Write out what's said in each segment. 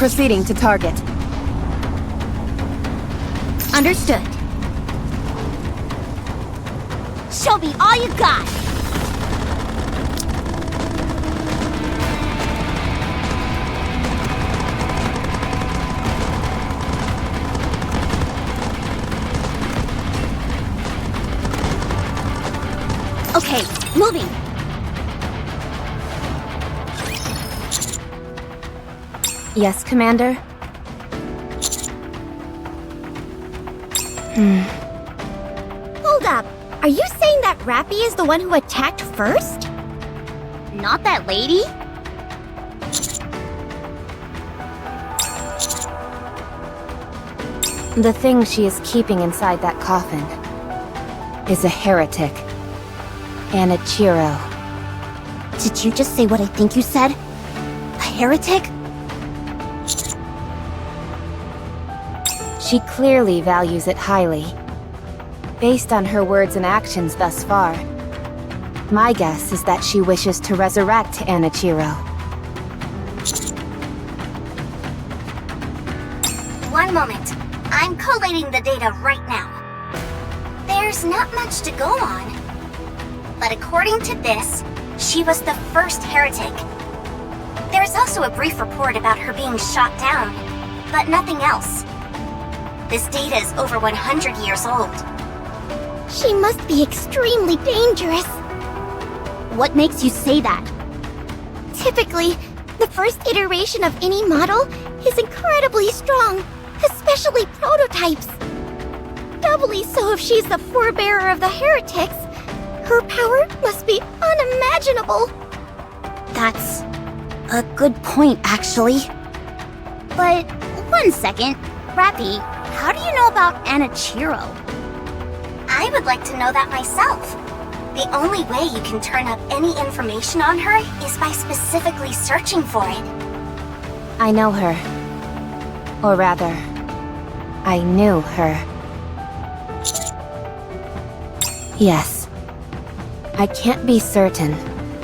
Proceeding to target. Understood. Show me all you got! Okay, moving! Yes, Commander? Hold up! Are you saying that Rappy is the one who attacked first? Not that lady? The thing she is keeping inside that coffin is a heretic. Anichiro. Did you just say what I think you said? A heretic? She clearly values it highly. Based on her words and actions thus far, my guess is that she wishes to resurrect Anichiro. One moment. I'm collating the data right now. There's not much to go on. But according to this, she was the first heretic. There's also a brief report about her being shot down, but nothing else. This data is over 100 years old. She must be extremely dangerous. What makes you say that? Typically, the first iteration of any model is incredibly strong, especially prototypes. Doubly so if she's the forebearer of the heretics. Her power must be unimaginable. That's a good point, actually. But one second, Rappy, how do you know about Anichiro? I would like to know that myself. The only way you can turn up any information on her is by specifically searching for it. I know her. Or rather, I knew her. Yes. I can't be certain,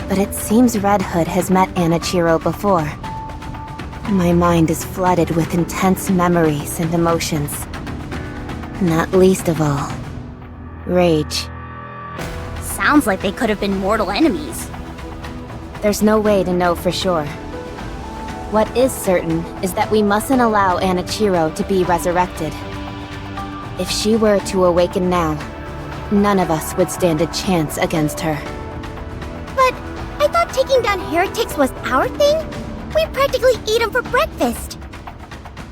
but it seems Red Hood has met Anichiro before. My mind is flooded with intense memories and emotions. Not least of all, rage. Sounds like they could have been mortal enemies. There's no way to know for sure. What is certain is that we mustn't allow Anichiro to be resurrected. If she were to awaken now, none of us would stand a chance against her. But I thought taking down heretics was our thing? We practically eat them for breakfast.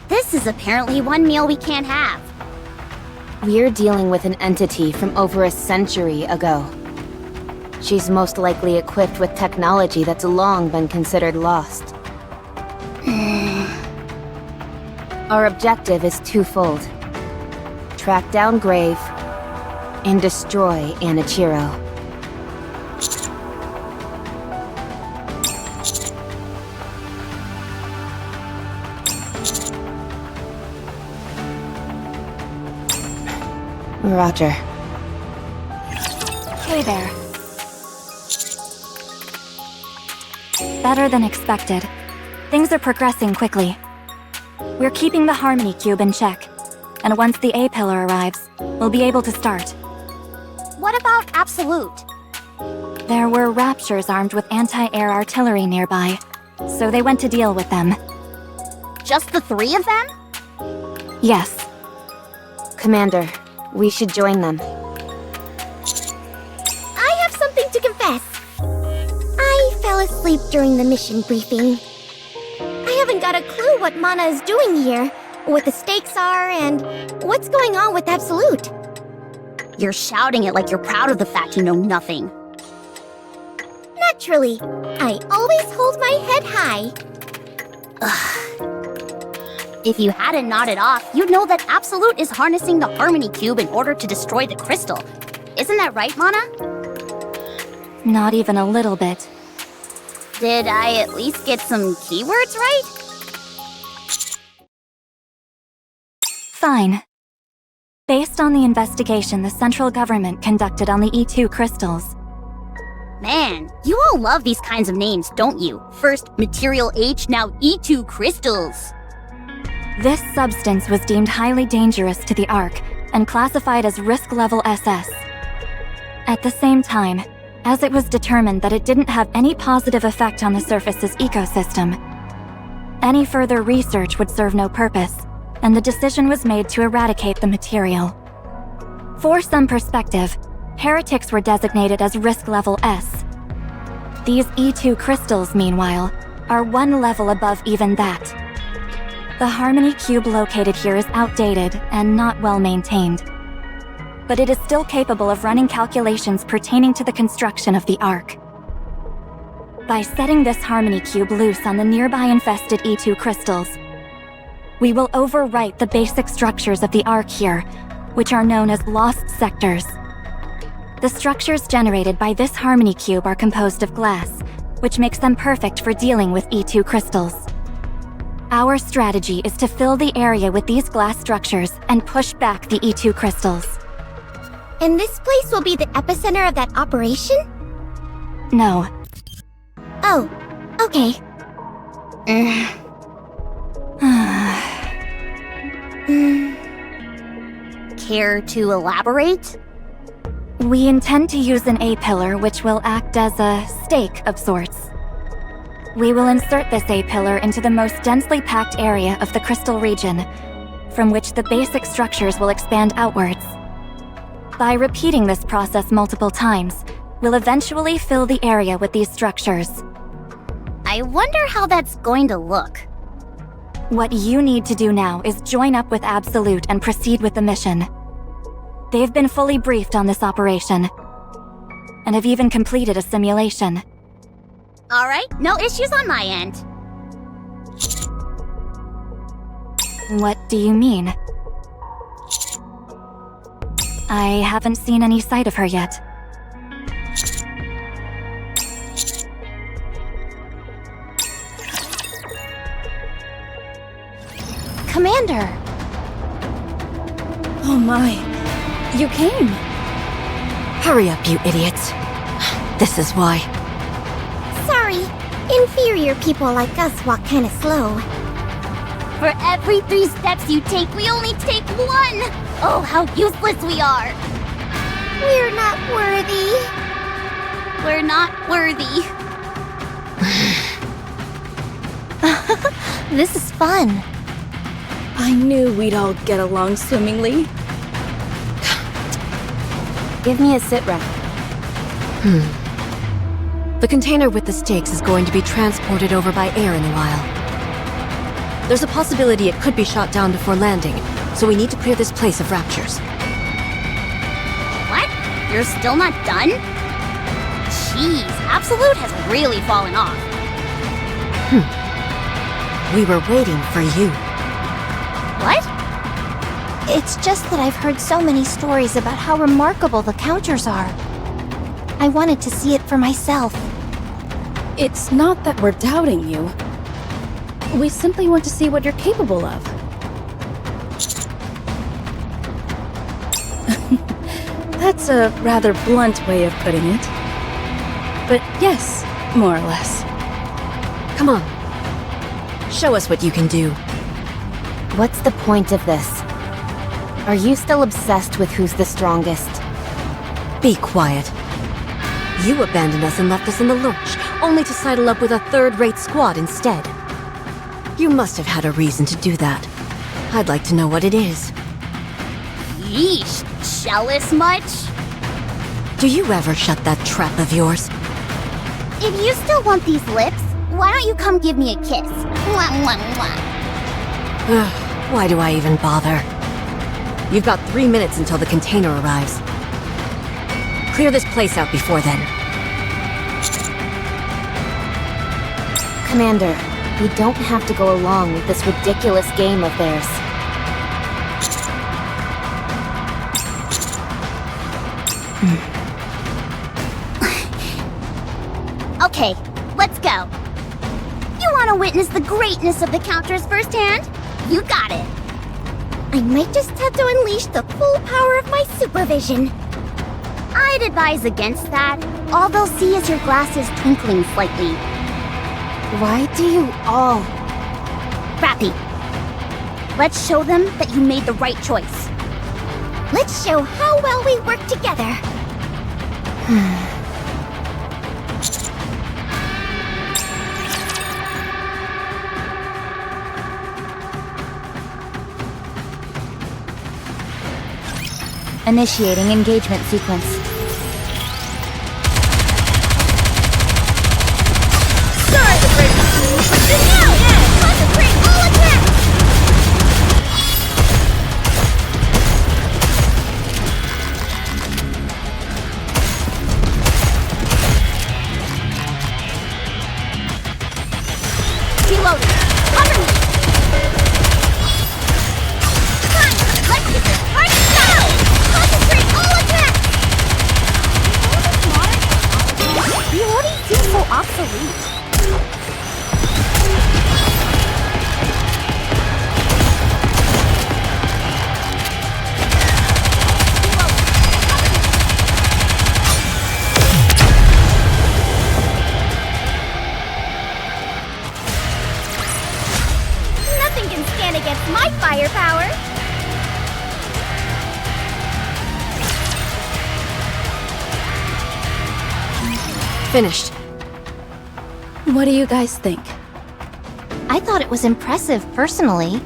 This is apparently one meal we can't have. We're dealing with an entity from over a century ago. She's most likely equipped with technology that's long been considered lost. Our objective is twofold. Track down Grave and destroy Anichiro. Roger. Hey there. Better than expected. Things are progressing quickly. We're keeping the Harmony Cube in check, and once the A-Pillar arrives, we'll be able to start. What about Absolute? There were Raptures armed with anti-air artillery nearby, so they went to deal with them. Just the three of them? Yes. Commander, we should join them. I have something to confess. I fell asleep during the mission briefing. I haven't got a clue what Mana is doing here, what the stakes are, and what's going on with Absolute. You're shouting it like you're proud of the fact you know nothing. Naturally. I always hold my head high. Ugh. If you hadn't nodded off, you'd know that Absolute is harnessing the Harmony Cube in order to destroy the crystal. Isn't that right, Mana? Not even a little bit. Did I at least get some keywords right? Fine. Based on the investigation the central government conducted on the E2 crystals. Man, you all love these kinds of names, don't you? First Material H, now E2 crystals. This substance was deemed highly dangerous to the Ark and classified as risk level SS. At the same time, as it was determined that it didn't have any positive effect on the surface's ecosystem, any further research would serve no purpose, and the decision was made to eradicate the material. For some perspective, heretics were designated as risk level S. These E2 crystals, meanwhile, are one level above even that. The Harmony Cube located here is outdated and not well maintained, but it is still capable of running calculations pertaining to the construction of the Ark. By setting this Harmony Cube loose on the nearby infested E2 crystals, we will overwrite the basic structures of the Ark here, which are known as lost sectors. The structures generated by this Harmony Cube are composed of glass, which makes them perfect for dealing with E2 crystals. Our strategy is to fill the area with these glass structures and push back the E2 crystals. And this place will be the epicenter of that operation? No. Oh, okay. Care to elaborate? We intend to use an A-pillar which will act as a stake of sorts. We will insert this A-pillar into the most densely packed area of the crystal region, from which the basic structures will expand outwards. By repeating this process multiple times, we'll eventually fill the area with these structures. I wonder how that's going to look. What you need to do now is join up with Absolute and proceed with the mission. They've been fully briefed on this operation, and have even completed a simulation. Alright, no issues on my end. What do you mean? I haven't seen any sight of her yet. Commander! Oh my, you came! Hurry up, you idiots. This is why. Sorry, inferior people like us walk kinda slow. For every 3 steps you take, we only take 1! Oh, how useless we are! We're not worthy. We're not worthy. This is fun. I knew we'd all get along swimmingly. Give me a sit-rep. The container with the stakes is going to be transported over by air in a while. There's a possibility it could be shot down before landing, so we need to clear this place of raptures. What? You're still not done? Jeez, Absolute has really fallen off. We were waiting for you. What? It's just that I've heard so many stories about how remarkable the counters are. I wanted to see it for myself. It's not that we're doubting you. We simply want to see what you're capable of. That's a rather blunt way of putting it. But yes, more or less. Come on. Show us what you can do. What's the point of this? Are you still obsessed with who's the strongest? Be quiet. You abandoned us and left us in the lurch, only to sidle up with a third-rate squad instead. You must have had a reason to do that. I'd like to know what it is. Yeesh, jealous much? Do you ever shut that trap of yours? If you still want these lips, why don't you come give me a kiss? Mwah, mwah, mwah. Ugh, why do I even bother? You've got 3 minutes until the container arrives. Clear this place out before then. Commander, we don't have to go along with this ridiculous game of theirs. Okay, let's go. You want to witness the greatness of the counters firsthand? You got it. I might just have to unleash the full power of my supervision. I'd advise against that. All they'll see is your glasses twinkling slightly. Why do you all... Rappy, Let's show them that you made the right choice. Let's show how well we work together. Initiating engagement sequence. Sorry to break it to you, but concentrate all attacks! Reloading. Cover me! Fine, let's get this party started! Concentrate all attacks! Reloading seems so obsolete. Nothing can stand against my firepower! Finished. What do you guys think? I thought it was impressive, personally.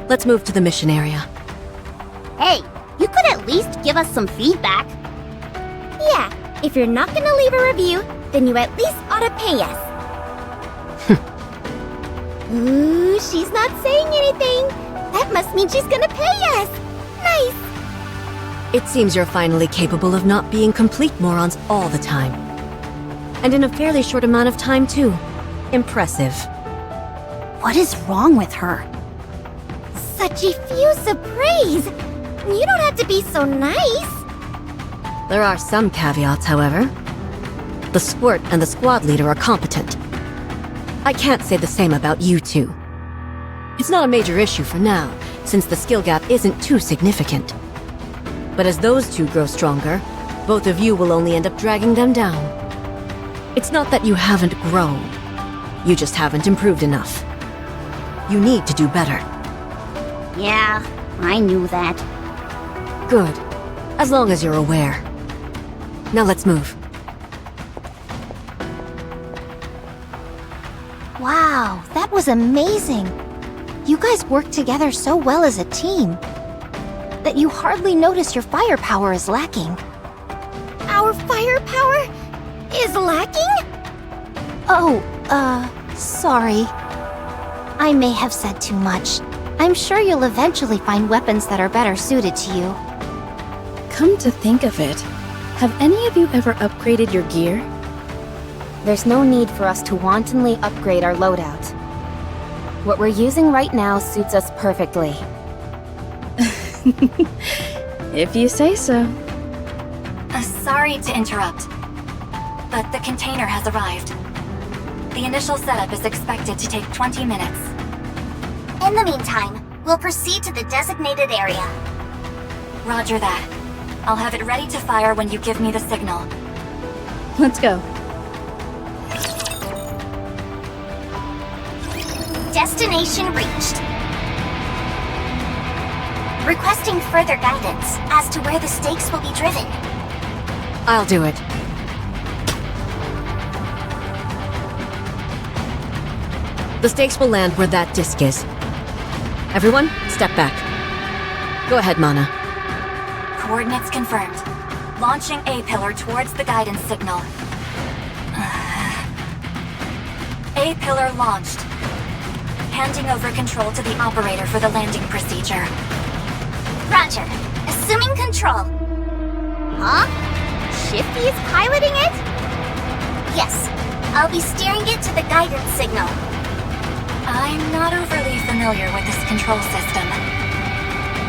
Let's move to the mission area. Hey, you could at least give us some feedback. Yeah, if you're not gonna leave a review, then you at least ought to pay us. Ooh, she's not saying anything. That must mean she's gonna pay us. Nice. It seems you're finally capable of not being complete morons all the time. And in a fairly short amount of time, too. Impressive. What is wrong with her? Such effusive praise. You don't have to be so nice. There are some caveats, however. The Squirt and the squad leader are competent. I can't say the same about you two. It's not a major issue for now, since the skill gap isn't too significant. But as those two grow stronger, both of you will only end up dragging them down. It's not that you haven't grown. You just haven't improved enough. You need to do better. Yeah, I knew that. Good. As long as you're aware. Now let's move. Wow, that was amazing. You guys work together so well as a team that you hardly notice your firepower is lacking. Our firepower is lacking? Oh, sorry. I may have said too much. I'm sure you'll eventually find weapons that are better suited to you. Come to think of it, have any of you ever upgraded your gear? There's no need for us to wantonly upgrade our loadout. What we're using right now suits us perfectly. If you say so. Sorry to interrupt, but the container has arrived. The initial setup is expected to take 20 minutes. In the meantime, we'll proceed to the designated area. Roger that. I'll have it ready to fire when you give me the signal. Let's go. Destination reached. Requesting further guidance as to where the stakes will be driven. I'll do it. The stakes will land where that disc is. Everyone, step back. Go ahead, Mana. Coordinates confirmed. Launching A-pillar towards the guidance signal. A-pillar launched. Handing over control to the operator for the landing procedure. Roger. Assuming control. Huh? Shifty is piloting it? Yes. I'll be steering it to the guidance signal. I'm not overly familiar with this control system.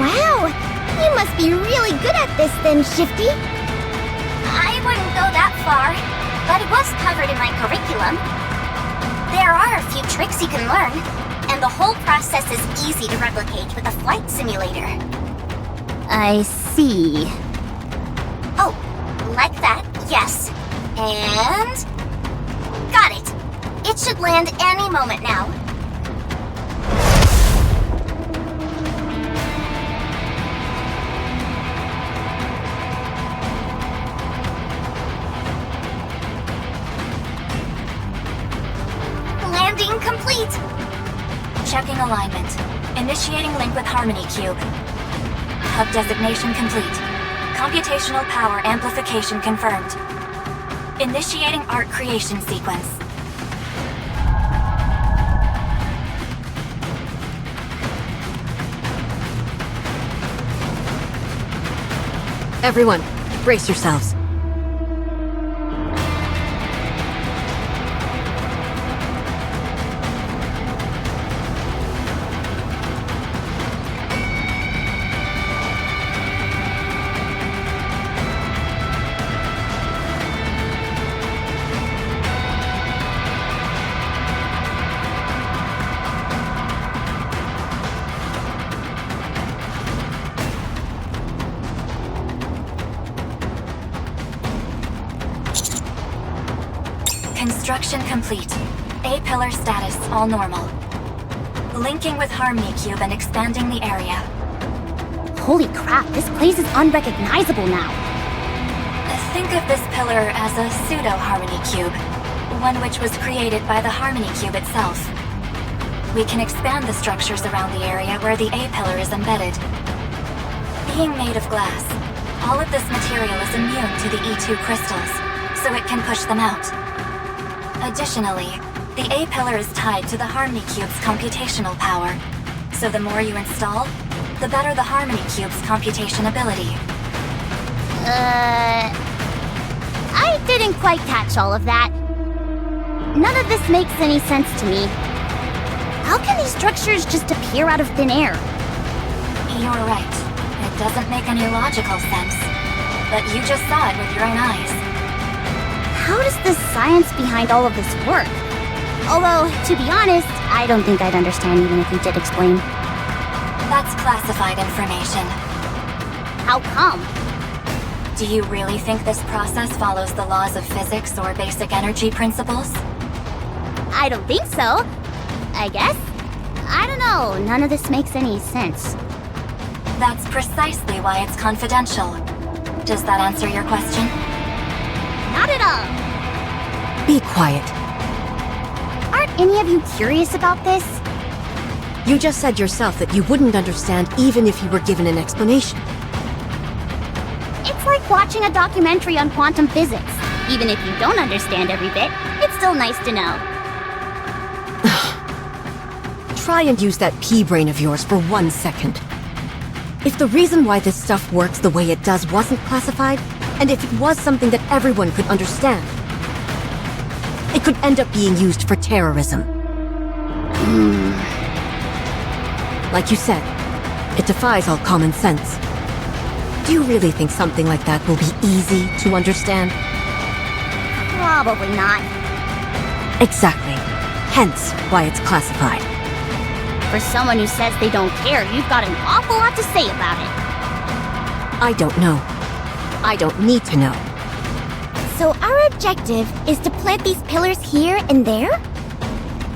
Wow! You must be really good at this then, Shifty. I wouldn't go that far, but it was covered in my curriculum. There are a few tricks you can learn, and the whole process is easy to replicate with a flight simulator. I see. Oh, like that, yes. And... got it. It should land any moment now. alignment. Initiating link with Harmony Cube. Hub designation complete. Computational power amplification confirmed. Initiating art creation sequence. Everyone, brace yourselves. Construction complete. A-pillar status all normal. Linking with Harmony Cube and expanding the area. Holy crap, this place is unrecognizable now. Think of this pillar as a pseudo-Harmony Cube, one which was created by the Harmony Cube itself. We can expand the structures around the area where the A-pillar is embedded. Being made of glass, all of this material is immune to the E2 crystals, so it can push them out. Additionally, the A-pillar is tied to the Harmony Cube's computational power, so the more you install, the better the Harmony Cube's computation ability. I didn't quite catch all of that. None of this makes any sense to me. How can these structures just appear out of thin air? You're right. It doesn't make any logical sense. But you just saw it with your own eyes. How does the science behind all of this work? Although, to be honest, I don't think I'd understand even if you did explain. That's classified information. How come? Do you really think this process follows the laws of physics or basic energy principles? I don't think so. I guess? I don't know. None of this makes any sense. That's precisely why it's confidential. Does that answer your question? Not at all. Be quiet. Aren't any of you curious about this? You just said yourself that you wouldn't understand even if you were given an explanation. It's like watching a documentary on quantum physics. Even if you don't understand every bit, it's still nice to know. Try and use that pea brain of yours for 1 second. If the reason why this stuff works the way it does wasn't classified, and if it was something that everyone could understand, it could end up being used for terrorism. Like you said, it defies all common sense. Do you really think something like that will be easy to understand? Probably not. Exactly. Hence why it's classified. For someone who says they don't care, you've got an awful lot to say about it. I don't know. I don't need to know. So our objective is to plant these pillars here and there?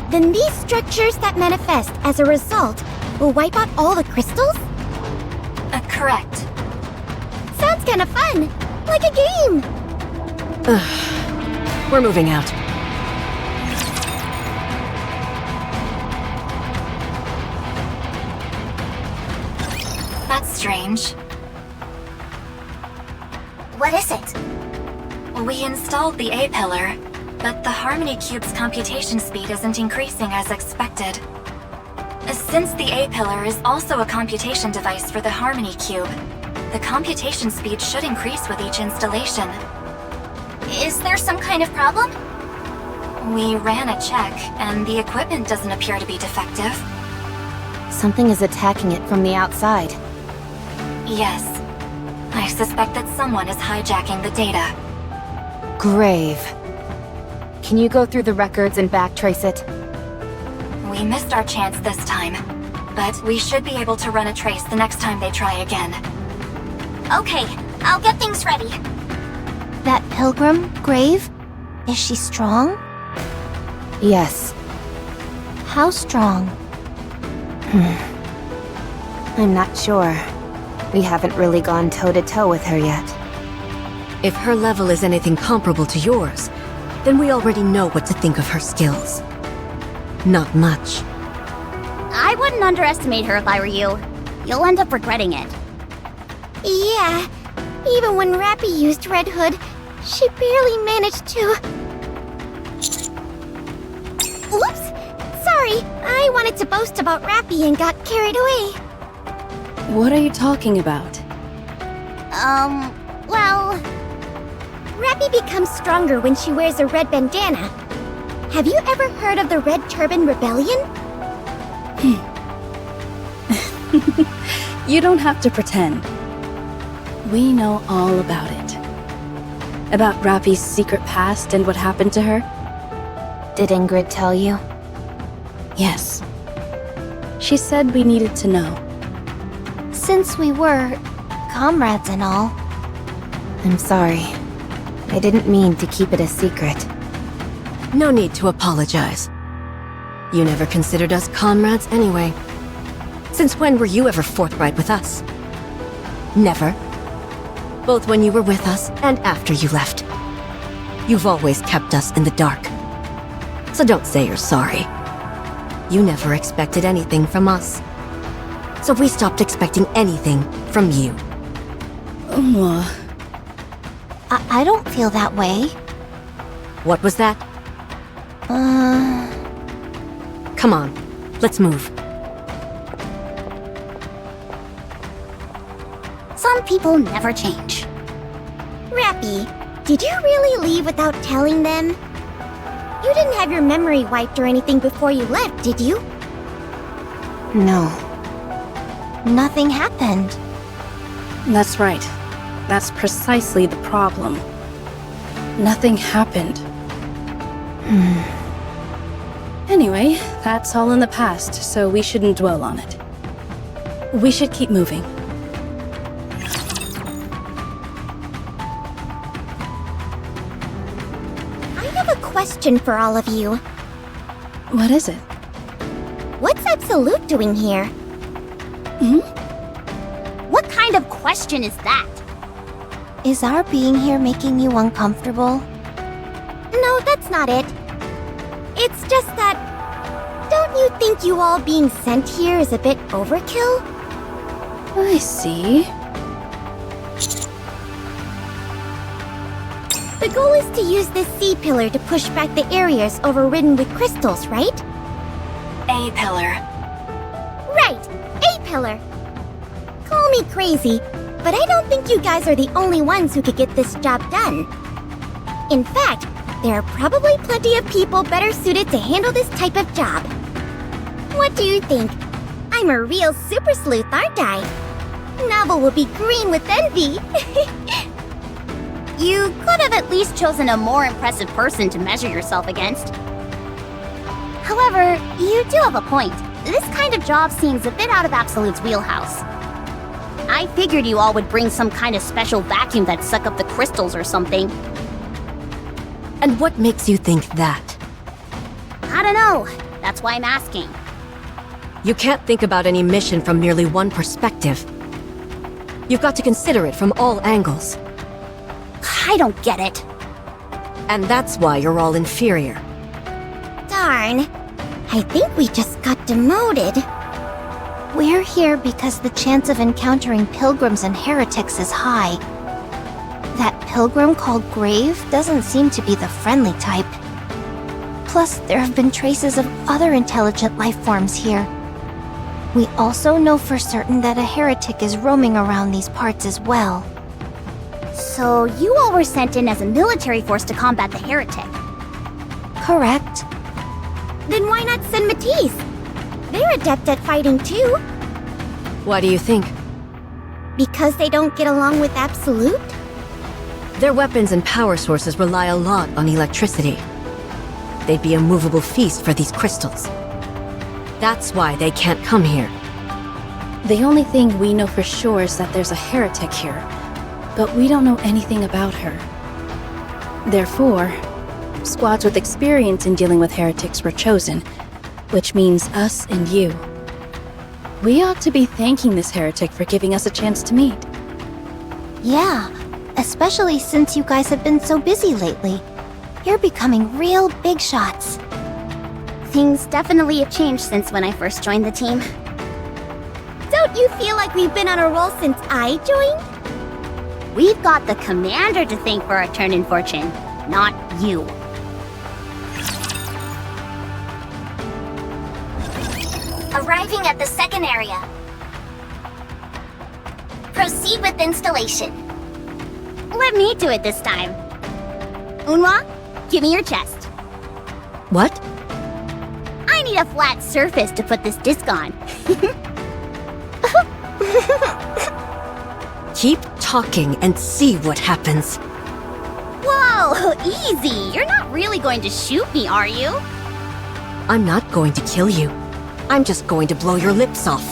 Then these structures that manifest as a result will wipe out all the crystals? Correct. Sounds kinda fun. Like a game. We're moving out. That's strange. What is it? We installed the A-pillar, but the Harmony Cube's computation speed isn't increasing as expected. Since the A-pillar is also a computation device for the Harmony Cube, the computation speed should increase with each installation. Is there some kind of problem? We ran a check, and the equipment doesn't appear to be defective. Something is attacking it from the outside. Yes. I suspect that someone is hijacking the data. Grave. Can you go through the records and backtrace it? We missed our chance this time, but we should be able to run a trace the next time they try again. Okay, I'll get things ready. That pilgrim, Grave? Is she strong? Yes. How strong? I'm not sure. We haven't really gone toe-to-toe with her yet. If her level is anything comparable to yours, then we already know what to think of her skills. Not much. I wouldn't wouldn't underestimate her if I were you. You'll end up regretting it. Yeah, even when Rappy used Red Hood, she barely managed to... Whoops! Sorry, I wanted to boast about Rappy and got carried away. What are you talking about? Well... Rappy becomes stronger when she wears a red bandana. Have you ever heard of the Red Turban Rebellion? You don't have to pretend. We know all about it. About Rappy's secret past and what happened to her? Did Ingrid tell you? Yes. She said we needed to know. Since we were comrades and all. I'm sorry. I didn't mean to keep it a secret. No need to apologize. You never considered us comrades anyway. Since when were you ever forthright with us? Never. Both when you were with us and after you left. You've always kept us in the dark. So don't say you're sorry. You never expected anything from us. So we stopped expecting anything from you. I don't feel that way. What was that? Come on, let's move. Some people never change. Rappy, did you really leave without telling them? You didn't have your memory wiped or anything before you left, did you? No. Nothing happened. That's right. That's precisely the problem. Nothing happened. Anyway, that's all in the past, so we shouldn't dwell on it. We should keep moving. I have a question for all of you. What is it? What's Absolute doing here? What kind of question is that? Is our being here making you uncomfortable? No, that's not it. It's just that... Don't you think you all being sent here is a bit overkill? I see. The goal is to use this C-pillar to push back the areas overridden with crystals, right? A-pillar. Right! A-pillar! Call me crazy, but I don't think you guys are the only ones who could get this job done. In fact, there are probably plenty of people better suited to handle this type of job. What do you think? I'm a real super sleuth, aren't I? Novel will be green with envy. You could have at least chosen a more impressive person to measure yourself against. However, you do have a point. This kind of job seems a bit out of Absolute's wheelhouse. I figured you all would bring some kind of special vacuum that'd suck up the crystals or something. And what makes you think that? I don't know. That's why I'm asking. You can't think about any mission from merely one perspective. You've got to consider it from all angles. I don't get it. And that's why you're all inferior. Darn. I think we just got demoted. We're here because the chance of encountering pilgrims and heretics is high. That pilgrim called Grave doesn't seem to be the friendly type. Plus, there have been traces of other intelligent life forms here. We also know for certain that a heretic is roaming around these parts as well. So you all were sent in as a military force to combat the heretic. Correct. Then why not send Matisse? They're adept at fighting too. Why do you think? Because they don't get along with Absolute? Their weapons and power sources rely a lot on electricity. They'd be a movable feast for these crystals. That's why they can't come here. The only thing we know for sure is that there's a heretic here, but we don't know anything about her. Therefore, squads with experience in dealing with heretics were chosen, which means us and you. We ought to be thanking this heretic for giving us a chance to meet. Yeah, especially since you guys have been so busy lately. You're becoming real big shots. Things definitely have changed since when I first joined the team. Don't you feel like we've been on a roll since I joined? We've got the commander to thank for our turn in fortune, not you. Arriving at the second area. Proceed with installation. Let me do it this time. Unwa, give me your chest. What? I need a flat surface to put this disc on. Keep talking and see what happens. Whoa, easy. You're not really going to shoot me, are you? I'm not going to kill you. I'm just going to blow your lips off.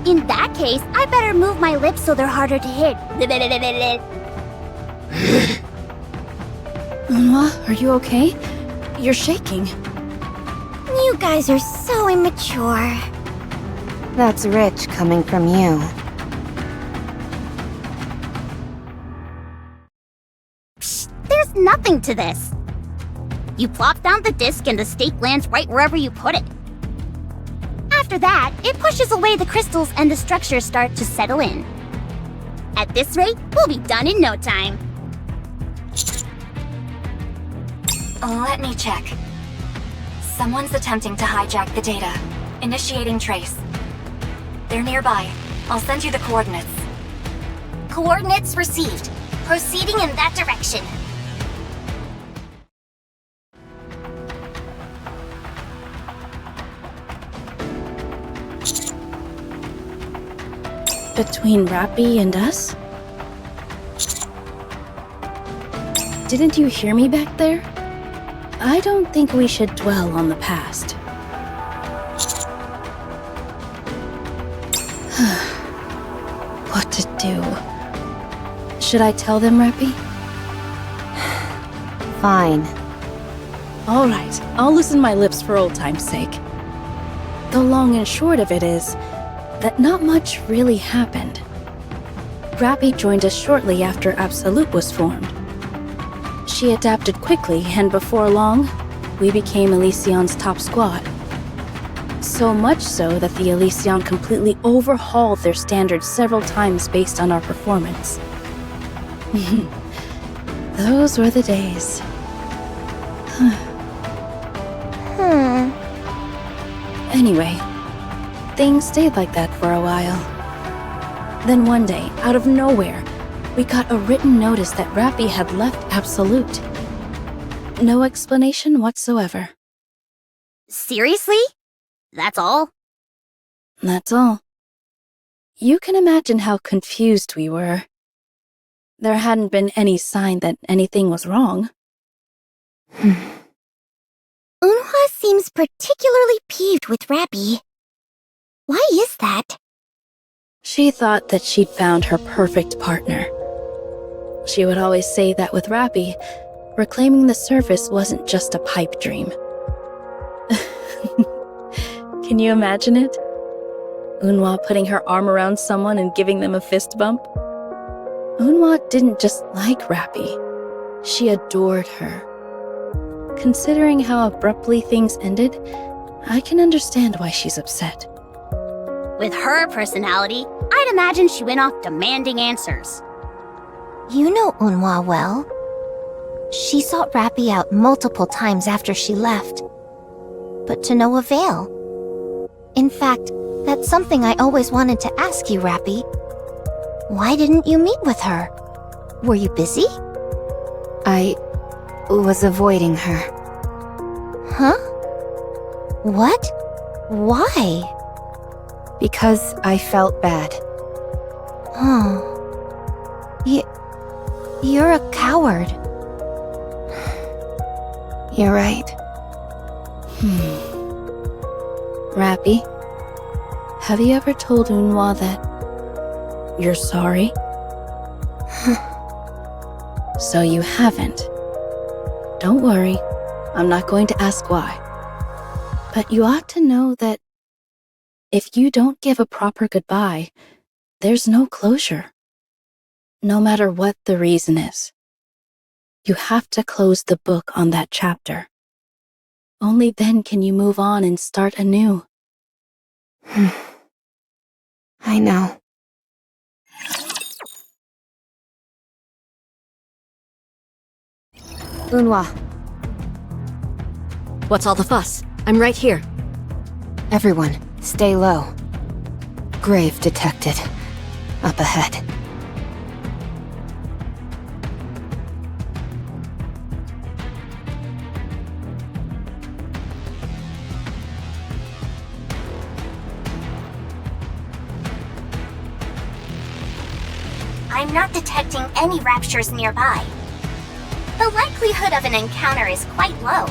In that case, I better move my lips so they're harder to hit. Unwa, are you okay? You're shaking. You guys are so immature. That's rich coming from you. There's nothing to this. You plop down the disc and the stake lands right wherever you put it. After that, it pushes away the crystals and the structures start to settle in. At this rate, we'll be done in no time. Let me check. Someone's attempting to hijack the data. Initiating trace. They're nearby. I'll send you the coordinates. Coordinates received. Proceeding in that direction. Between Rappy and us? Didn't you hear me back there? I don't think we should dwell on the past. What to do? Should I tell them, Rappy? Fine. Alright, I'll loosen my lips for old time's sake. The long and short of it is that not much really happened. Rappy joined us shortly after Absolute was formed. She adapted quickly, and before long, we became Elysion's top squad. So much so that the Elysion completely overhauled their standards several times based on our performance. Those were the days. Anyway, things stayed like that for a while. Then one day, out of nowhere, we got a written notice that Rappy had left Absolute. No explanation whatsoever. Seriously? That's all? That's all. You can imagine how confused we were. There hadn't been any sign that anything was wrong. Unhwa seems particularly peeved with Rappy. Why is that? She thought that she'd found her perfect partner. She would always say that with Rappy, reclaiming the surface wasn't just a pipe dream. Can you imagine it? Unhwa putting her arm around someone and giving them a fist bump? Unhwa didn't just like Rappy. She adored her. Considering how abruptly things ended, I can understand why she's upset. With her personality, I'd imagine she went off demanding answers. You know Unhwa well. She sought Rappy out multiple times after she left, but to no avail. In fact, that's something I always wanted to ask you, Rappy. Why didn't you meet with her? Were you busy? I was avoiding her. Huh? What? Why? Because I felt bad. Oh. You're a coward. You're right. Rappy, have you ever told Unhwa that you're sorry? So you haven't. Don't worry, I'm not going to ask why. But you ought to know that if you don't give a proper goodbye, there's no closure. No matter what the reason is. You have to close the book on that chapter. Only then can you move on and start anew. I know. Unhwa, What's all the fuss? I'm right here. everyone, stay low. Grave detected. Up ahead. I'm not detecting any raptures nearby. The likelihood of an encounter is quite low.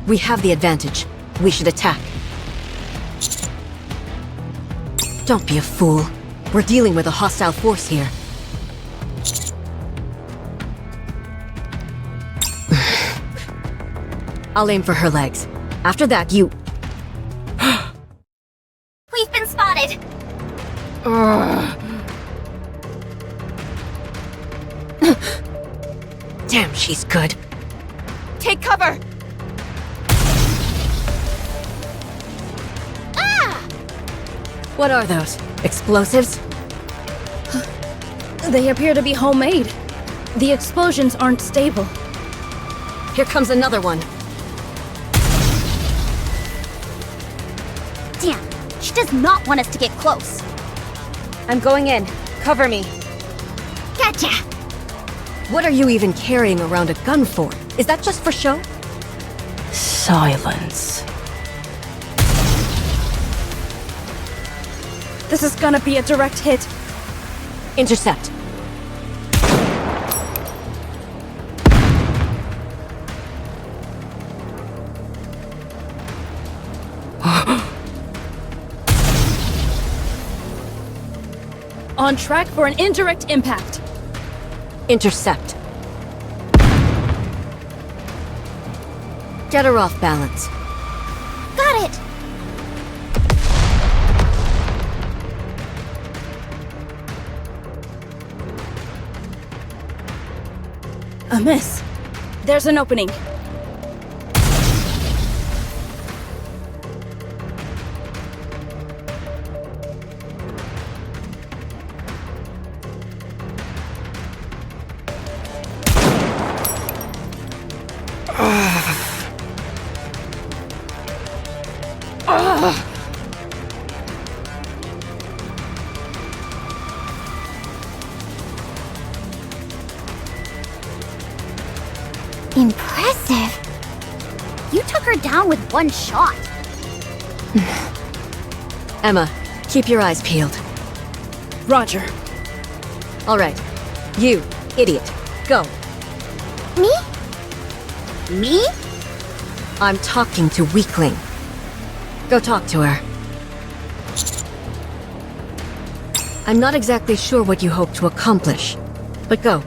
We have the advantage. We should attack. Don't be a fool. We're dealing with a hostile force here. I'll aim for her legs. After that, you... We've been spotted! Damn, she's good. Take cover! What are those? Explosives? They appear to be homemade. The explosions aren't stable. Here comes another one. Damn, she does not want us to get close. I'm going in. Cover me. Gotcha! What are you even carrying around a gun for? Is that just for show? Silence. This is gonna be a direct hit. Intercept. On track for an indirect impact. Intercept. Get her off balance. Got it! A miss. There's an opening. Impressive! You took her down with one shot. Emma, keep your eyes peeled. Roger. All right. You, idiot. Go. Me? Me? I'm talking to Weakling. Go talk to her. I'm not exactly sure what you hope to accomplish, but go.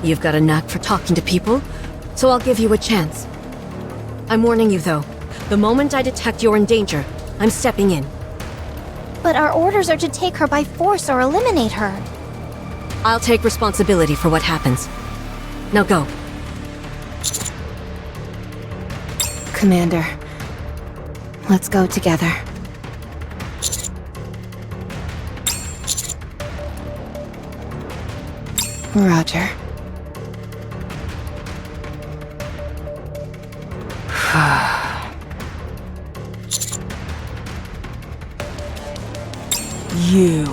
You've got a knack for talking to people, so I'll give you a chance. I'm warning you though, the moment I detect you're in danger, I'm stepping in. But our orders are to take her by force or eliminate her. I'll take responsibility for what happens. Now go. Commander, let's go together. Roger. You.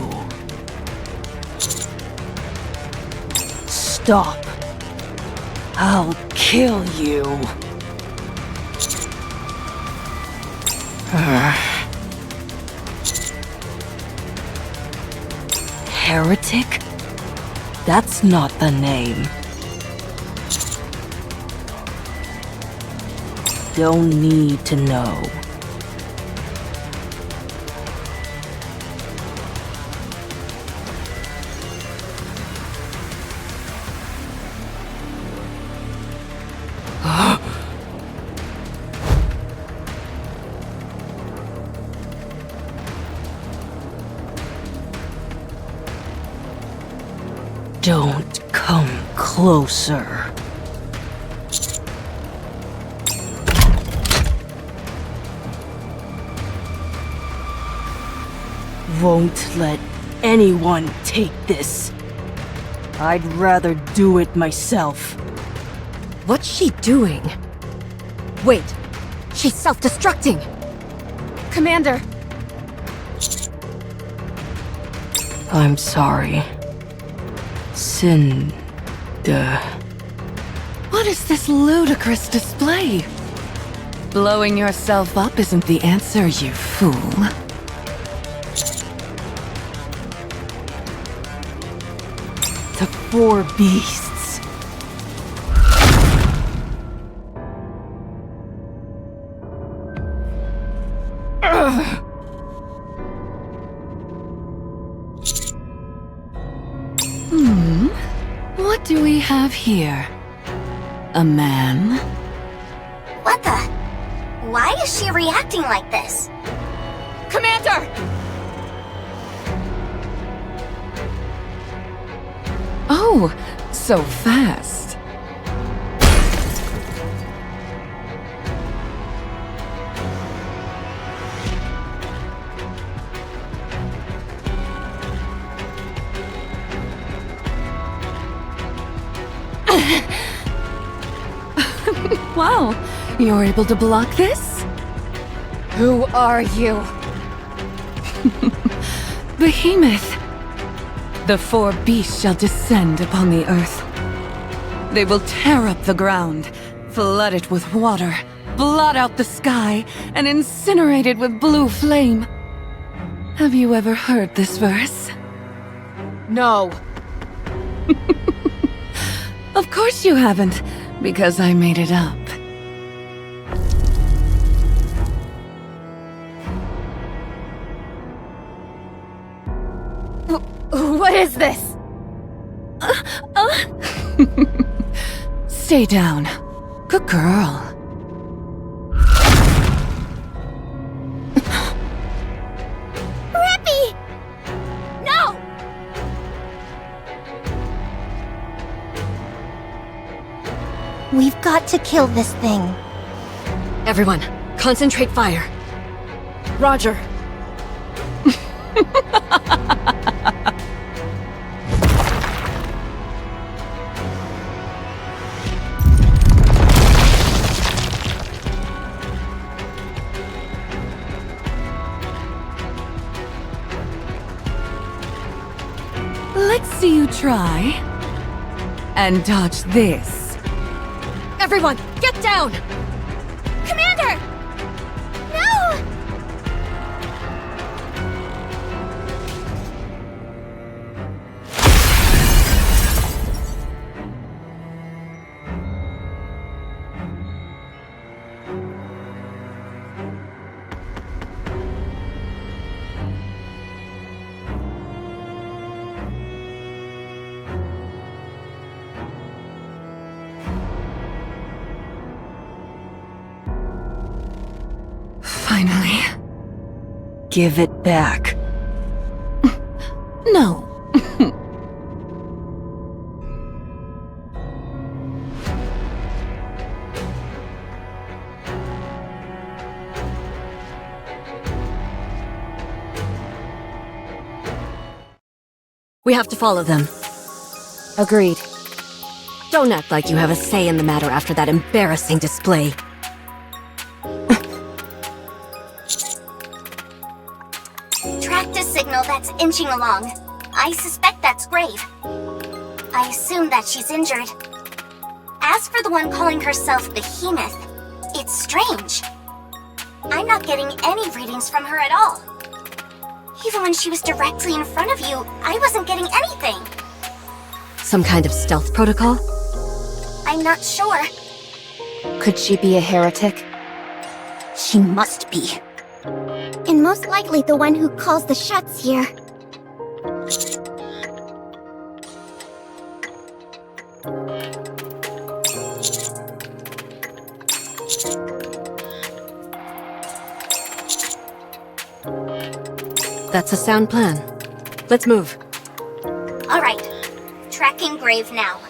Stop. I'll kill you. Heretic? That's not the name. Don't need to know. Don't come closer. won't let anyone take this. I'd rather do it myself. What's she doing? Wait, she's self-destructing! Commander! I'm sorry. What is this ludicrous display? Blowing yourself up isn't the answer, you fool. The four beasts. What do we have here? A man? What the? Why is she reacting like this? Commander! Oh, so fast. Wow, you're able to block this? Who are you? Behemoth. The four beasts shall descend upon the earth. They will tear up the ground, flood it with water, blot out the sky, and incinerate it with blue flame. Have you ever heard this verse? No. Of course you haven't, because I made it up. What is this? Stay down. Good girl. Rippy! No! We've got to kill this thing. Everyone, concentrate fire. Roger. Let's see you try. And dodge this. Everyone, get down! Commander! No! Finally. Give it back. No. We have to follow them. Agreed. Don't act like you have a say in the matter after that embarrassing display. Tracked a signal that's inching along. I suspect that's Grave. I assume that she's injured. As for the one calling herself Behemoth, it's strange. I'm not getting any readings from her at all. Even when she was directly in front of you, I wasn't getting anything. Some kind of stealth protocol? I'm not sure. Could she be a heretic? She must be. And most likely the one who calls the shots here. That's a sound plan. Let's move. All right. Tracking Grave now.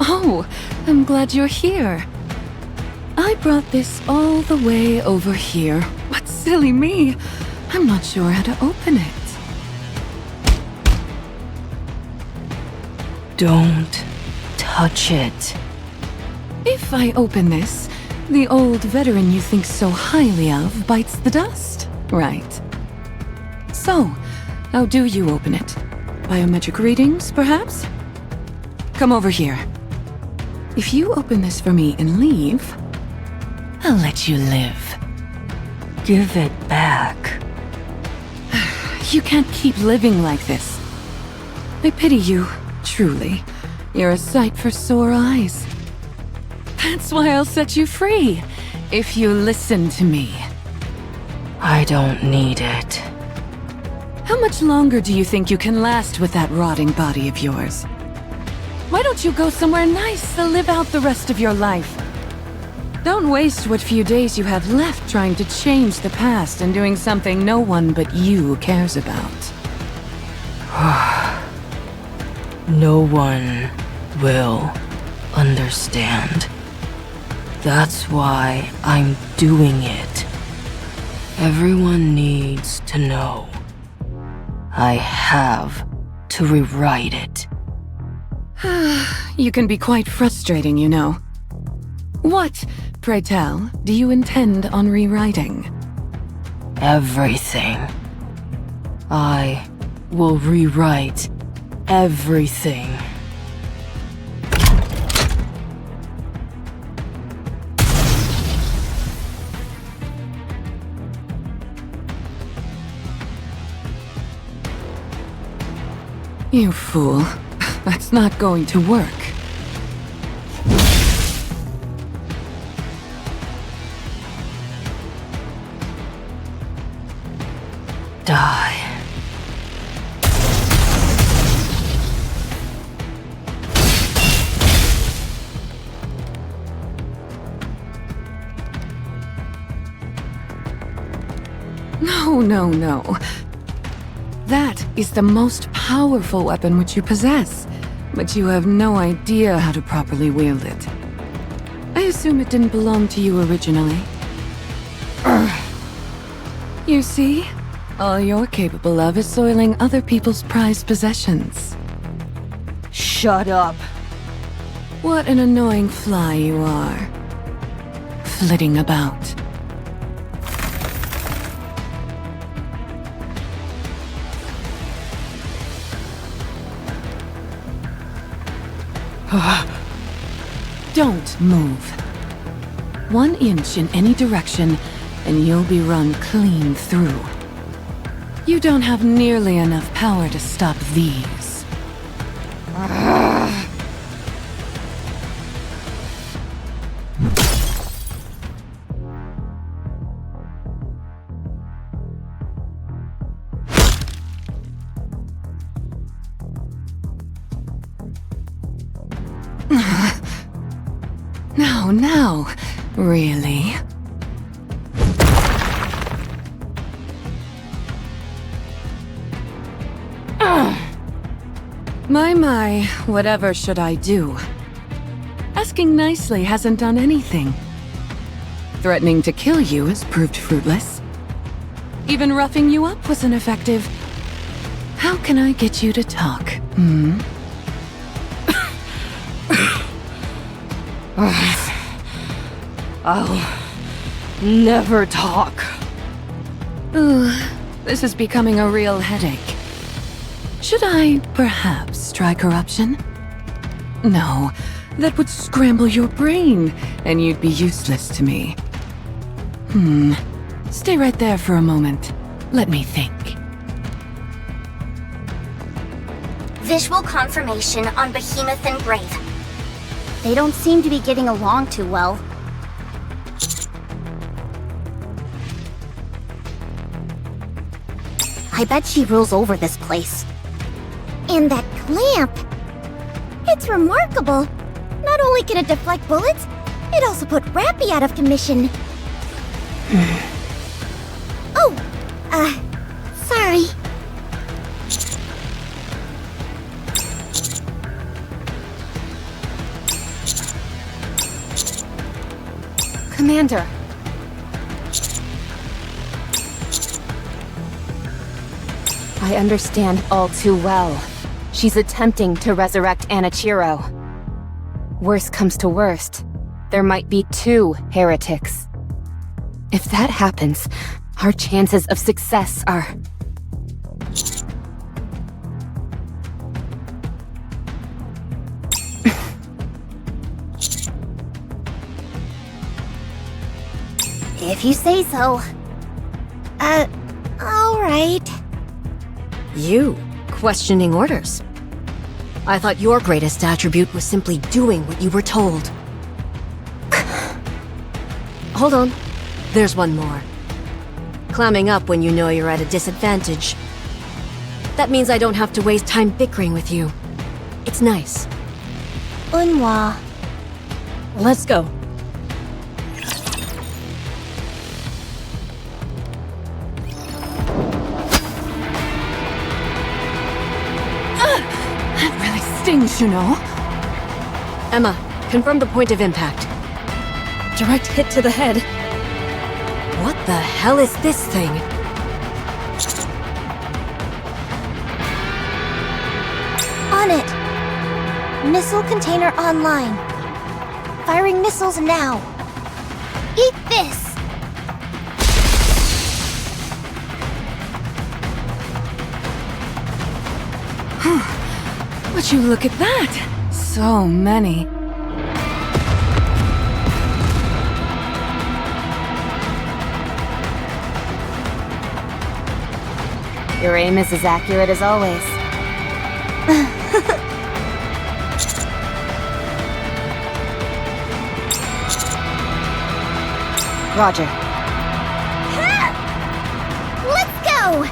Oh, I'm glad you're here. I brought this all the way over here. What silly me. I'm not sure how to open it. Don't touch it. If I open this, the old veteran you think so highly of bites the dust, right? So, how do you open it? Biometric readings, perhaps? Come over here. If you open this for me and leave, I'll let you live. Give it back. You can't keep living like this. I pity you, truly. You're a sight for sore eyes. That's why I'll set you free, if you listen to me. I don't need it. How much longer do you think you can last with that rotting body of yours? Why don't you go somewhere nice to live out the rest of your life? Don't waste what few days you have left trying to change the past and doing something no one but you cares about. No one will understand. That's why I'm doing it. Everyone needs to know. I have to rewrite it. You can be quite frustrating, you know. What, pray tell, do you intend on rewriting? Everything. I will rewrite everything. You fool. That's not going to work. Die. No, no, no. That is the most powerful weapon which you possess, but you have no idea how to properly wield it. I assume it didn't belong to you originally. You see? All you're capable of is soiling other people's prized possessions. Shut up. What an annoying fly you are. Flitting about. Don't move. 1 inch in any direction, and you'll be run clean through. You don't have nearly enough power to stop these. Now, really? My, whatever should I do? Asking nicely hasn't done anything. Threatening to kill you has proved fruitless. Even roughing you up was ineffective. How can I get you to talk, hmm? I'll never talk. Ugh, this is becoming a real headache. Should I, perhaps, try corruption? No, that would scramble your brain, and you'd be useless to me. Stay right there for a moment. Let me think. Visual confirmation on Behemoth and Brave. They don't seem to be getting along too well. I bet she rules over this place. And that clamp! It's remarkable! Not only can it deflect bullets, it also put Rappy out of commission. Oh, sorry. Commander. I understand all too well. She's attempting to resurrect Anichiro. Worst comes to worst, there might be 2 heretics. If that happens, our chances of success are... If you say so. Alright. You, questioning orders. I thought your greatest attribute was simply doing what you were told. Hold on. There's one more. Clamming up when you know you're at a disadvantage. That means I don't have to waste time bickering with you. It's nice. Unwa. Let's go. That really stings, you know. Emma, confirm the point of impact. Direct hit to the head. What the hell is this thing? On it. Missile container online. Firing missiles now. Eat this. Would you look at that? So many. Your aim is as accurate as always. Roger. Let's go!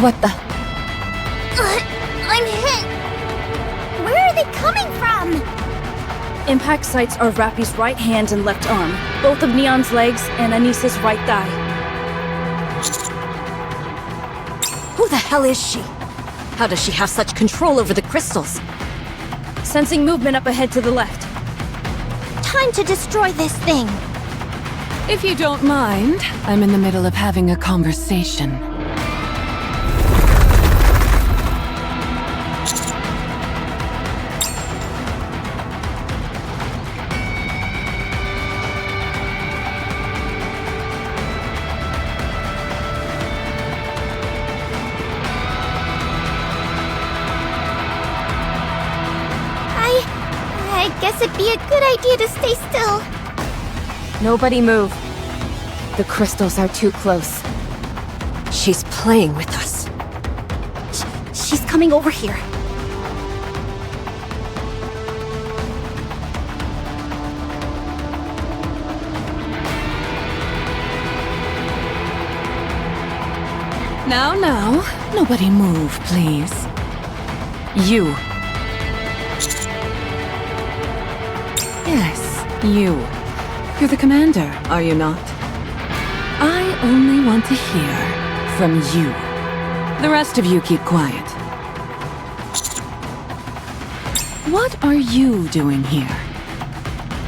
What the? I'm hit! Where are they coming from? Impact sites are Rappy's right hand and left arm, both of Neon's legs and Anissa's right thigh. Who the hell is she? How does she have such control over the crystals? Sensing movement up ahead to the left. Time to destroy this thing. If you don't mind, I'm in the middle of having a conversation. I guess it'd be a good idea to stay still. Nobody move. The crystals are too close. She's playing with us. She's coming over here. Now, nobody move, please. You. Yes, you. You're the commander, are you not? I only want to hear from you. The rest of you keep quiet. What are you doing here?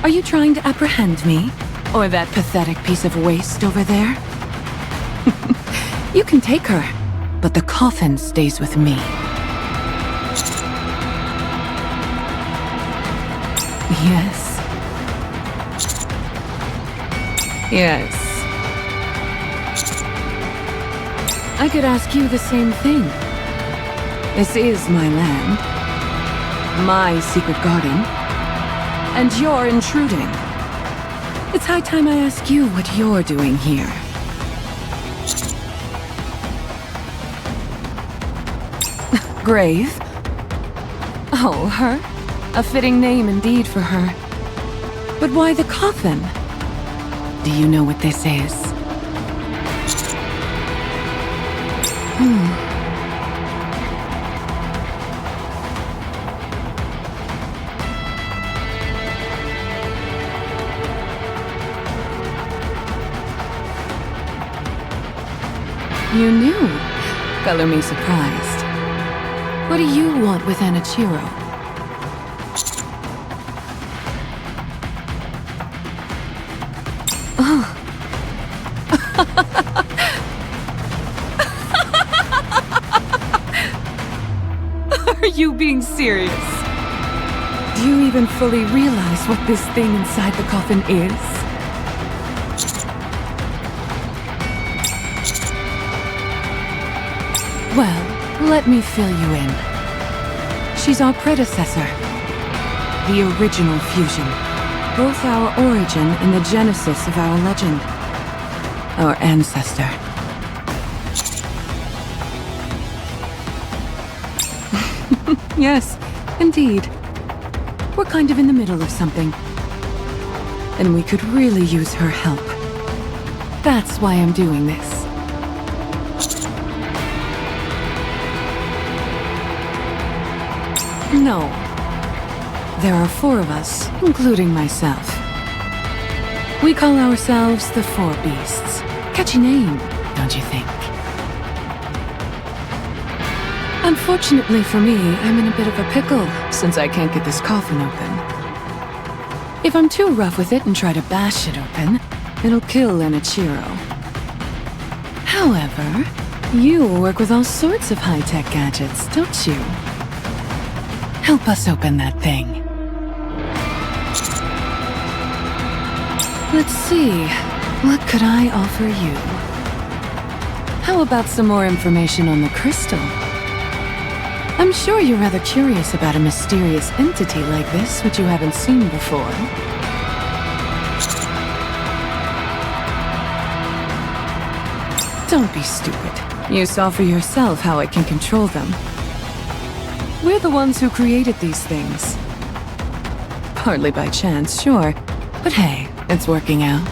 Are you trying to apprehend me? Or that pathetic piece of waste over there? You can take her, but the coffin stays with me. Yes. Yes. I could ask you the same thing. This is my land, my secret garden, and you're intruding. It's high time I ask you what you're doing here. Grave? Oh, her? A fitting name indeed for her. But why the coffin? Do you know what this is? You knew. Color me surprised. What do you want with Anichiro? Oh. Are you being serious? Do you even fully realize what this thing inside the coffin is? Well, let me fill you in. She's our predecessor. The original fusion. Both our origin and the genesis of our legend. Our ancestor. Yes, indeed. We're kind of in the middle of something. And we could really use her help. That's why I'm doing this. No. There are 4 of us, including myself. We call ourselves the 4 Beasts. Catchy name, don't you think? Unfortunately for me, I'm in a bit of a pickle, since I can't get this coffin open. If I'm too rough with it and try to bash it open, it'll kill Anichiro. However, you work with all sorts of high-tech gadgets, don't you? Help us open that thing. Let's see, what could I offer you? How about some more information on the crystal? I'm sure you're rather curious about a mysterious entity like this, which you haven't seen before. Don't be stupid. You saw for yourself how I can control them. We're the ones who created these things. Partly by chance, sure. But hey, it's working out.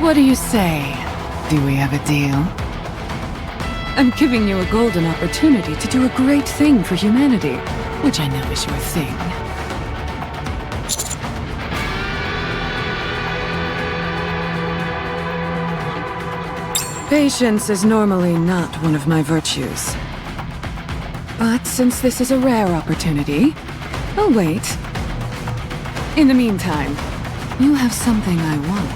What do you say? Do we have a deal? I'm giving you a golden opportunity to do a great thing for humanity, which I know is your thing. Patience is normally not one of my virtues. But since this is a rare opportunity, I'll wait. In the meantime, you have something I want.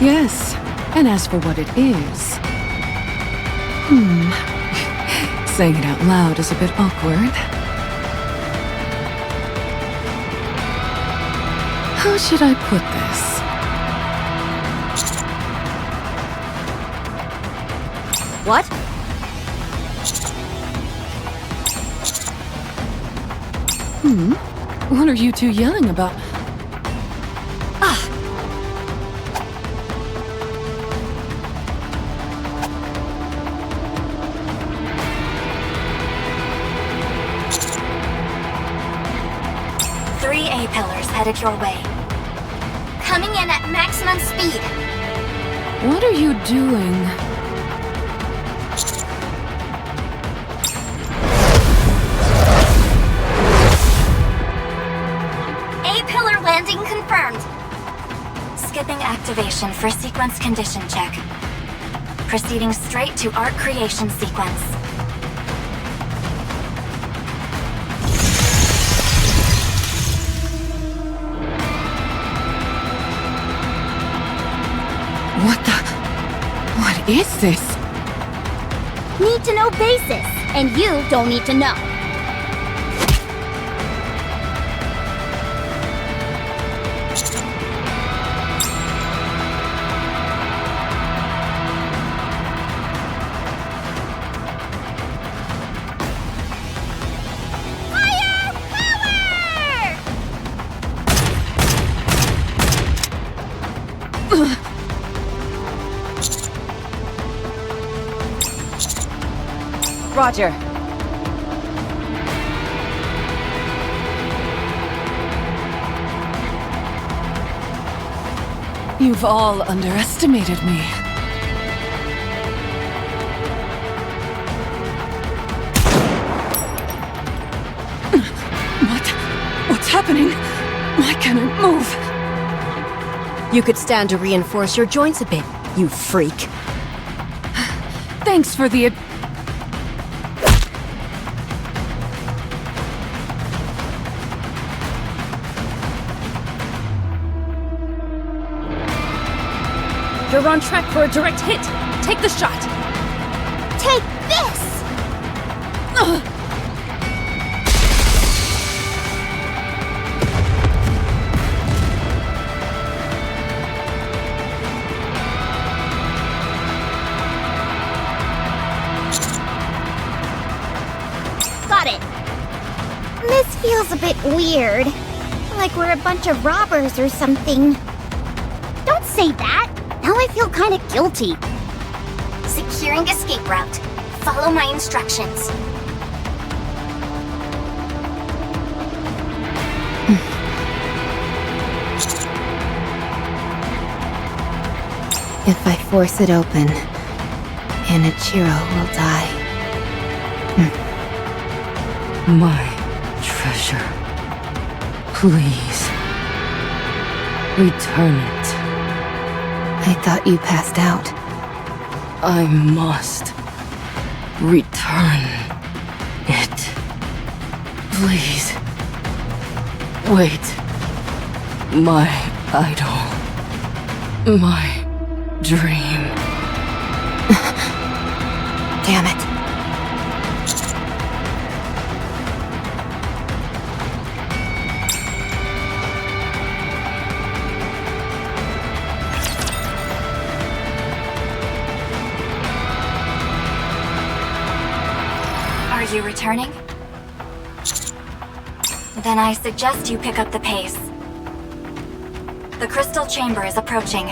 Yes, and as for what it is... saying it out loud is a bit awkward. How should I put this? What? What are you two yelling about? Three A-pillars headed your way. Coming in at maximum speed. What are you doing? A-pillar landing confirmed. Skipping activation for sequence condition check. Proceeding straight to art creation sequence. What is this? Need to know basis, and you don't need to know. Roger. You've all underestimated me. What's happening? Why can't I move? You could stand to reinforce your joints a bit, you freak. Thanks for the... You're on track for a direct hit. Take the shot. Take this! Got it. This feels a bit weird. Like we're a bunch of robbers or something. Don't say that. Now I feel kind of guilty. Securing escape route. Follow my instructions. If I force it open, Anichiro will die. My treasure. Please. Return it. I thought you passed out. I must return it. Please. Wait. My idol. My dream. Damn it. Are you returning? Then I suggest you pick up the pace. The crystal chamber is approaching.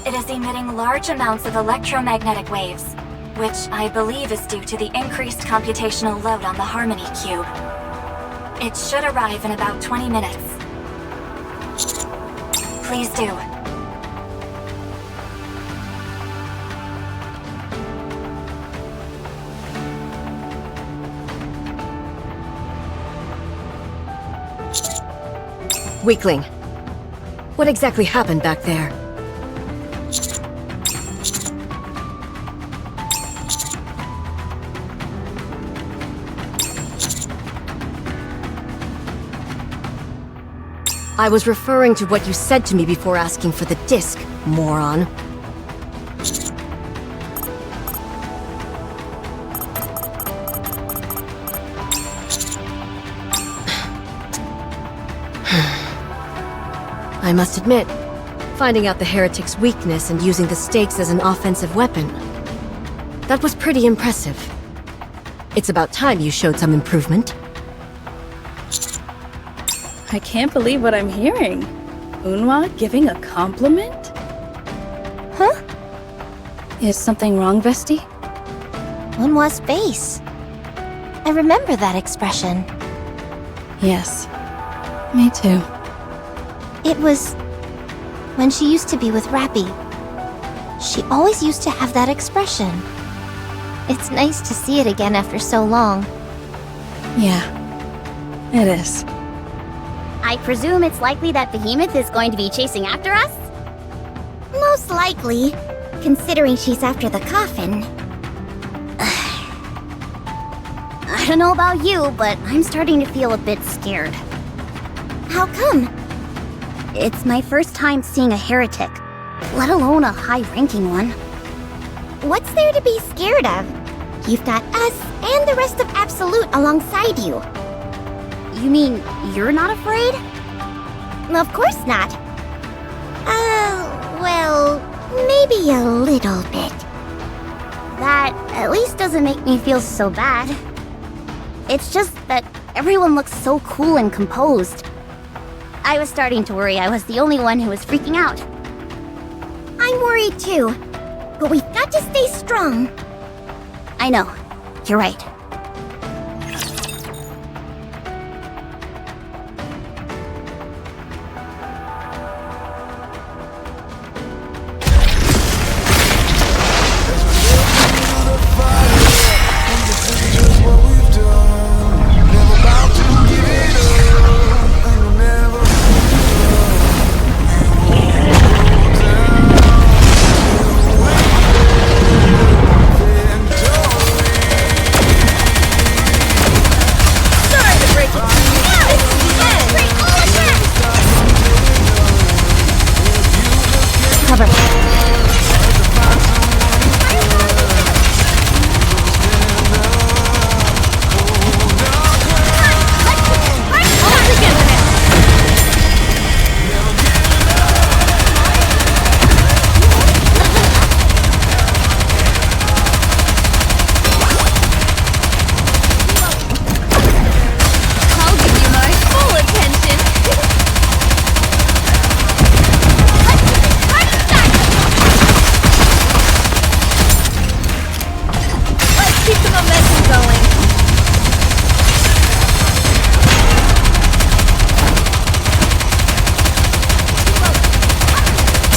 It is emitting large amounts of electromagnetic waves, which I believe is due to the increased computational load on the Harmony Cube. It should arrive in about 20 minutes. Please do. Weakling. What exactly happened back there? I was referring to what you said to me before asking for the disc, moron. I must admit, finding out the heretic's weakness and using the stakes as an offensive weapon, that was pretty impressive. It's about time you showed some improvement. I can't believe what I'm hearing. Unhwa giving a compliment? Huh? Is something wrong, Vesti? Unhwa's face. I remember that expression. Yes. Me too. It was when she used to be with Rappy. She always used to have that expression. It's nice to see it again after so long. Yeah. It is. I presume it's likely that Behemoth is going to be chasing after us? Most likely, considering she's after the coffin. I don't know about you, but I'm starting to feel a bit scared. How come? It's my first time seeing a heretic, let alone a high-ranking one. What's there to be scared of? You've got us and the rest of Absolute alongside you. You mean you're not afraid? Of course not. Well, maybe a little bit. That at least doesn't make me feel so bad. It's just that everyone looks so cool and composed. I was starting to worry I was the only one who was freaking out. I'm worried too, but we've got to stay strong. I know. You're right.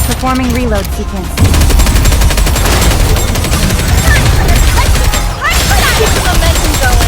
Performing reload sequence. Keep the momentum going.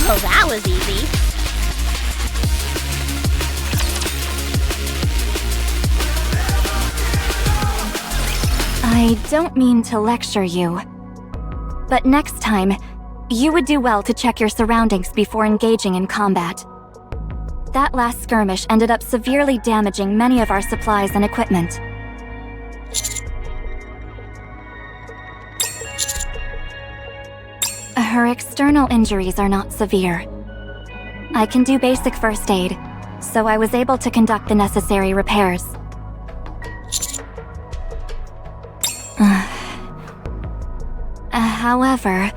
Oh, that was easy. I don't mean to lecture you, but next time, you would do well to check your surroundings before engaging in combat. That last skirmish ended up severely damaging many of our supplies and equipment. Her external injuries are not severe. I can do basic first aid, so I was able to conduct the necessary repairs. However,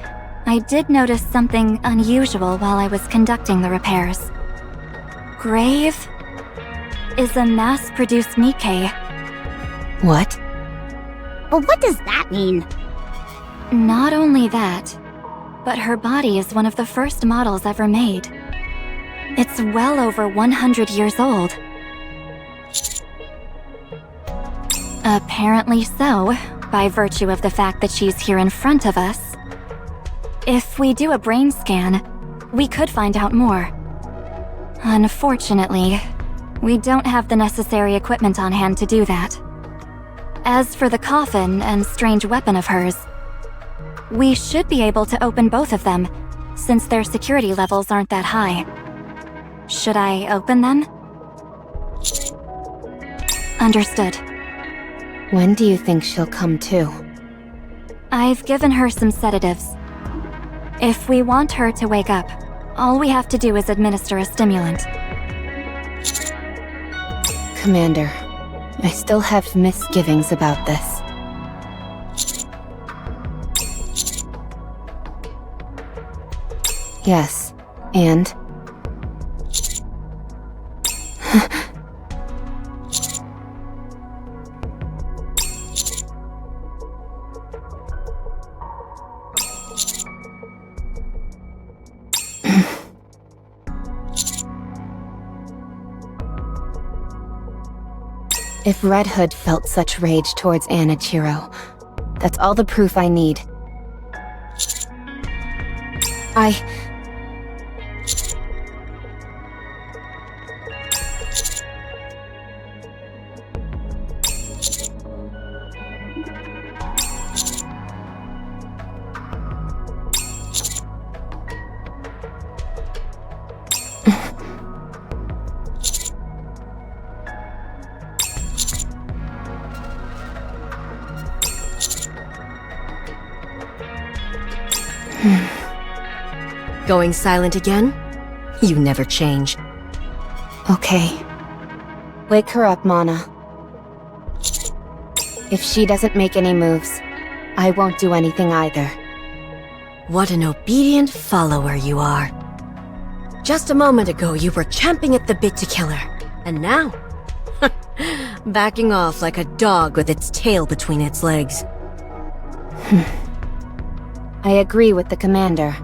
I did notice something unusual while I was conducting the repairs. Grave is a mass-produced NIKKE. What? But what does that mean? Not only that, but her body is one of the first models ever made. It's well over 100 years old. Apparently so, by virtue of the fact that she's here in front of us. If we do a brain scan, we could find out more. Unfortunately, we don't have the necessary equipment on hand to do that. As for the coffin and strange weapon of hers, we should be able to open both of them, since their security levels aren't that high. Should I open them? Understood. When do you think she'll come to? I've given her some sedatives. If we want her to wake up, all we have to do is administer a stimulant. Commander, I still have misgivings about this. Yes, and... If Red Hood felt such rage towards Anichiro, that's all the proof I need. Going silent again? You never change. Okay. Wake her up, Mana. If she doesn't make any moves, I won't do anything either. What an obedient follower you are. Just a moment ago, you were champing at the bit to kill her. And now? Backing off like a dog with its tail between its legs. I agree with the commander.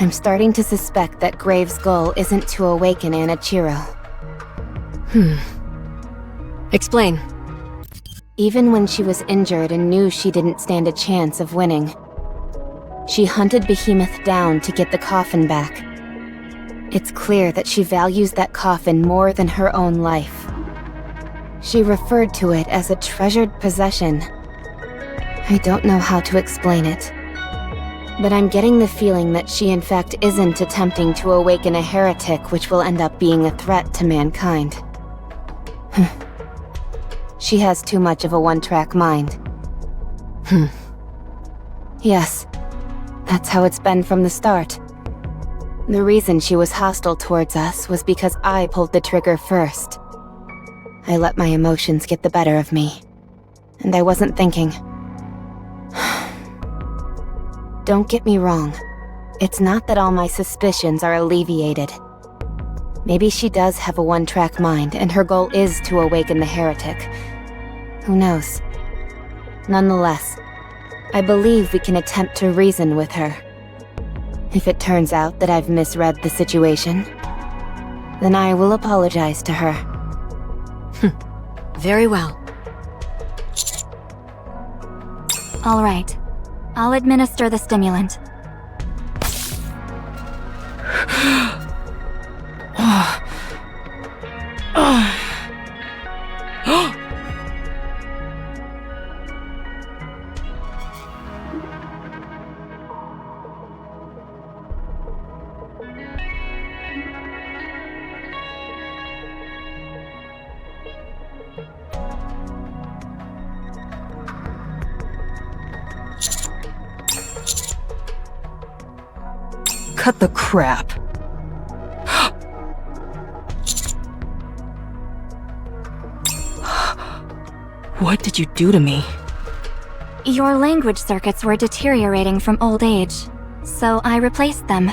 I'm starting to suspect that Graves' goal isn't to awaken Anichiro. Explain. Even when she was injured and knew she didn't stand a chance of winning, she hunted Behemoth down to get the coffin back. It's clear that she values that coffin more than her own life. She referred to it as a treasured possession. I don't know how to explain it, but I'm getting the feeling that she in fact isn't attempting to awaken a heretic which will end up being a threat to mankind. She has too much of a one-track mind. Yes, that's how it's been from the start. The reason she was hostile towards us was because I pulled the trigger first. I let my emotions get the better of me, and I wasn't thinking. Don't get me wrong. It's not that all my suspicions are alleviated. Maybe she does have a one-track mind, and her goal is to awaken the heretic. Who knows? Nonetheless, I believe we can attempt to reason with her. If it turns out that I've misread the situation, then I will apologize to her. Very well. All right. I'll administer the stimulant. Cut the crap. What did you do to me? Your language circuits were deteriorating from old age, so I replaced them.